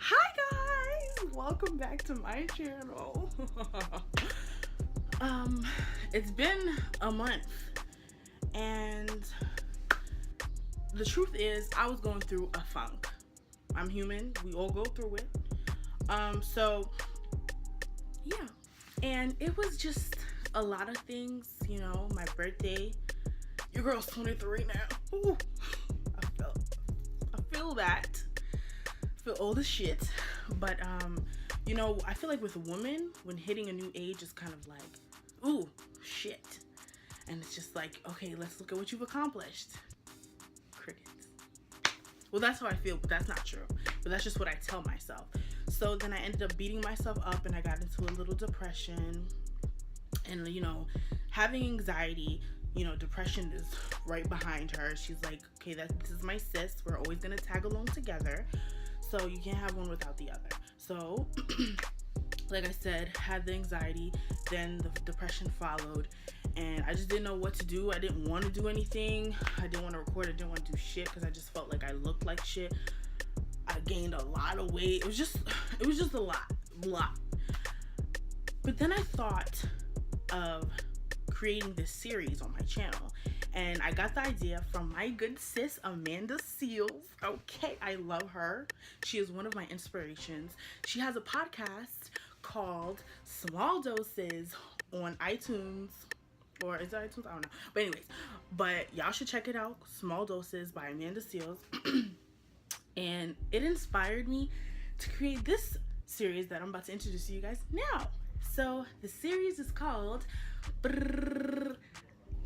Hi guys, welcome back to my channel. It's been a month and the truth is I was going through a funk. I'm human, we all go through it. So yeah, and it was just a lot of things, you know, my birthday. Your girl's 23 now. Ooh, I feel that. Feel old as shit, but you know, I feel like with a woman, when hitting a new age is kind of like, ooh, shit, and it's just like, okay, let's look at what you've accomplished. Crickets. Well, that's how I feel, but that's not true. But that's just what I tell myself. So then I ended up beating myself up, and I got into a little depression, and you know, having anxiety. You know, depression is right behind her. She's like, okay, this is my sis. We're always gonna tag along together. So you can't have one without the other. So, like I said, had the anxiety, then the depression followed, and I just didn't know what to do. I didn't want to do anything. I didn't want to record. I didn't want to do shit because I just felt like I looked like shit. I gained a lot of weight. It was just a lot. But then I thought of creating this series on my channel. And I got the idea from my good sis, Amanda Seals. Okay, I love her. She is one of my inspirations. She has a podcast called Small Doses on iTunes. Or is it iTunes? I don't know. But anyways, y'all should check it out. Small Doses by Amanda Seals. And it inspired me to create this series that I'm about to introduce to you guys now. So the series is called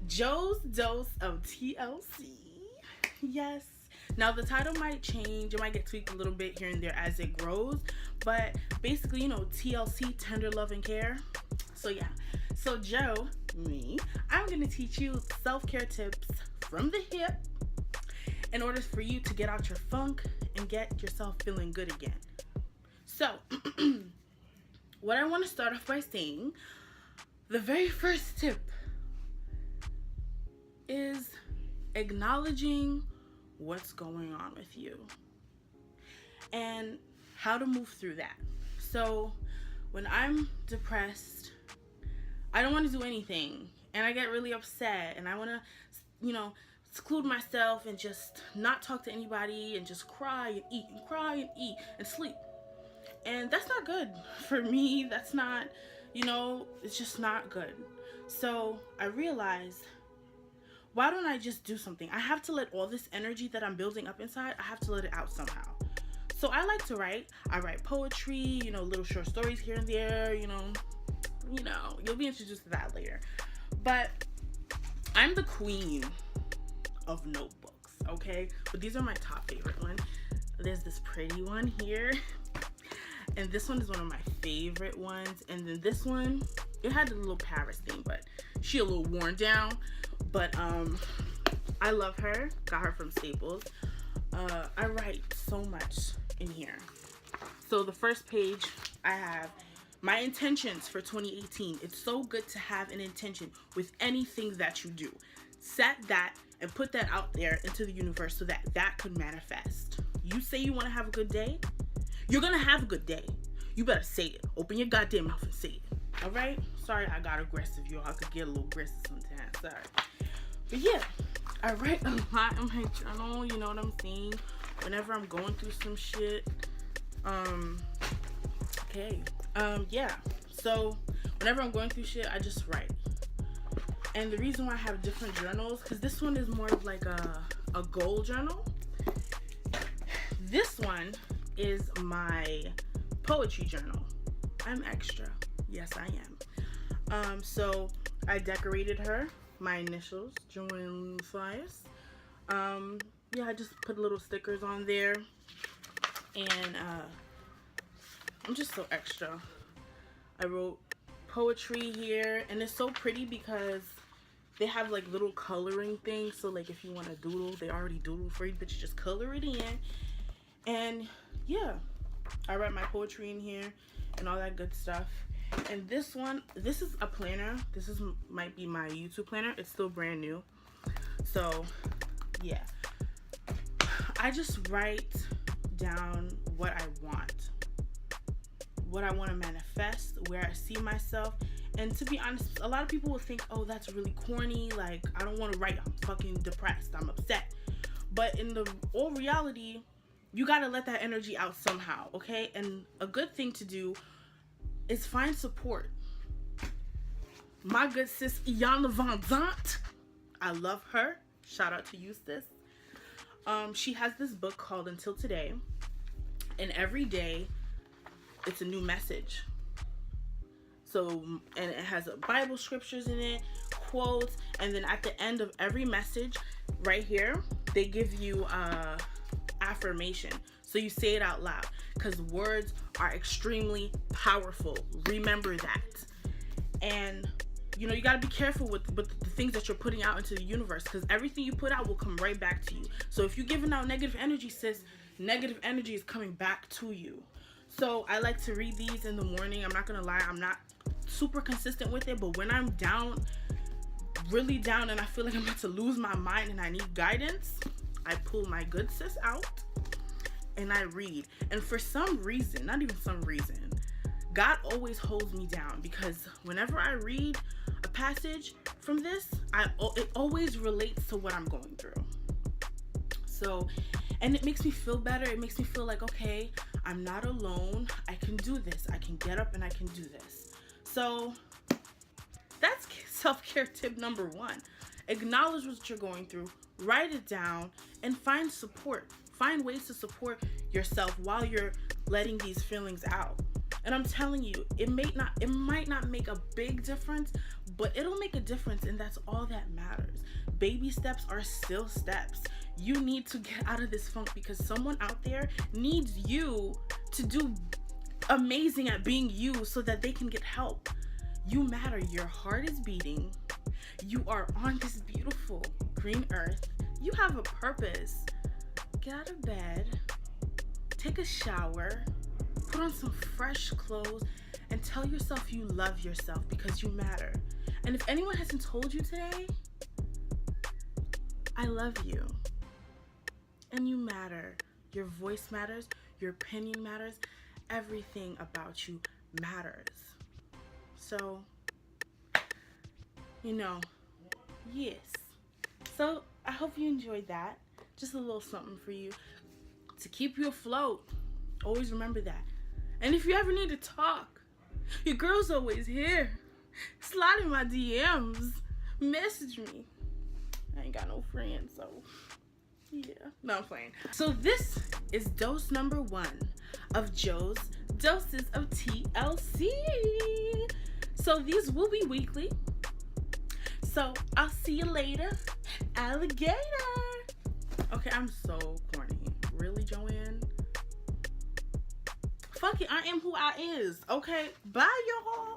Joe's Dose of T.L.C. Yes. Now the title might change. It might get tweaked a little bit here and there as it grows. But basically, you know, T.L.C, tender love and care. So yeah. So Joe, me, I'm going to teach you self-care tips from the hip in order for you to get out your funk and get yourself feeling good again. So, what I want to start off by saying, the very first tip is acknowledging what's going on with you and how to move through that. So when I'm depressed, I don't want to do anything and I get really upset and I want to, you know, seclude myself and just not talk to anybody and just cry and eat and cry and eat and sleep. And that's not good for me. That's not, you know, it's just not good. So I realized, why don't I just do something? I have to let all this energy that I'm building up inside, I have to let it out somehow. So I like to write. I write poetry, you know, little short stories here and there, you know, you'll be introduced to that later. But I'm the queen of notebooks, okay? But these are my top favorite ones. There's this pretty one here. And this one is one of my favorite ones. And then this one, it had a little Paris thing, but she a little worn down. But I love her. Got her from Staples. I write so much in here. So the first page, I have my intentions for 2018. It's so good to have an intention with anything that you do. Set that and put that out there into the universe so that that could manifest. You say you want to have a good day, you're gonna have a good day. You better say it. Open your goddamn mouth and say it. All right? Sorry I got aggressive, y'all. I could get a little aggressive sometimes. Sorry. But yeah, I write a lot in my journal. You know what I'm saying? Whenever I'm going through some shit. Okay. Yeah. So whenever I'm going through shit, I just write. And the reason why I have different journals, because this one is more of like a goal journal. This one is my poetry journal. I'm extra. Yes, I am. So I decorated her, my initials, Joanne Flyers. Yeah, I just put little stickers on there. And I'm just so extra. I wrote poetry here, and it's so pretty because they have like little coloring things. So like if you want to doodle, they already doodle for you, but you just color it in. And yeah, I write my poetry in here and all that good stuff. And this one, this is a planner. This is might be my YouTube planner. It's still brand new. So yeah, I just write down what I want. what I want to manifest, where I see myself. And to be honest, a lot of people will think, oh, that's really corny. Like, I don't want to write. I'm fucking depressed. I'm upset. But in the all reality, you got to let that energy out somehow, okay? And a good thing to do is find support. My good sis, Iana Van Zant, I love her. Shout out to you, sis. She has this book called Until Today. And every day, it's a new message. So, and it has Bible scriptures in it, quotes, and then at the end of every message, right here, they give you affirmation. So you say it out loud, because words are extremely powerful. Remember that. And you know, you got to be careful with the things that you're putting out into the universe, because everything you put out will come right back to you. So if you're giving out negative energy, sis, negative energy is coming back to you. So I like to read these in the morning. I'm not gonna lie, I'm not super consistent with it, but when I'm down, really down, and I feel like I'm about to lose my mind and I need guidance, I pull my good sis out and I read. And for some reason, not even some reason, God always holds me down, because whenever I read a passage from this, it always relates to what I'm going through. So, and it makes me feel better. It makes me feel like, okay, I'm not alone. I can do this. I can get up and I can do this. So that's self-care tip number 1. Acknowledge what you're going through, write it down, and find support. Find ways to support yourself while you're letting these feelings out. And I'm telling you, it might not make a big difference, but it'll make a difference, and that's all that matters. Baby steps are still steps. You need to get out of this funk, because someone out there needs you to do amazing at being you so that they can get help. You matter. Your heart is beating. You are on this beautiful green earth. You have a purpose. Get out of bed, take a shower, put on some fresh clothes, and tell yourself you love yourself, because you matter. And if anyone hasn't told you today, I love you. And you matter. Your voice matters. Your opinion matters. Everything about you matters. So, you know, yes. So, I hope you enjoyed that. Just a little something for you to keep you afloat. Always remember that. And if you ever need to talk, your girl's always here. Slide in my DMs. Message me. I ain't got no friends, so yeah. No, I'm playing. So this is dose number 1 of Joe's Doses of TLC. So these will be weekly. So I'll see you later, alligator. Okay, I'm so corny. Really, Joanne? Fuck it, I am who I is. Okay, bye, y'all.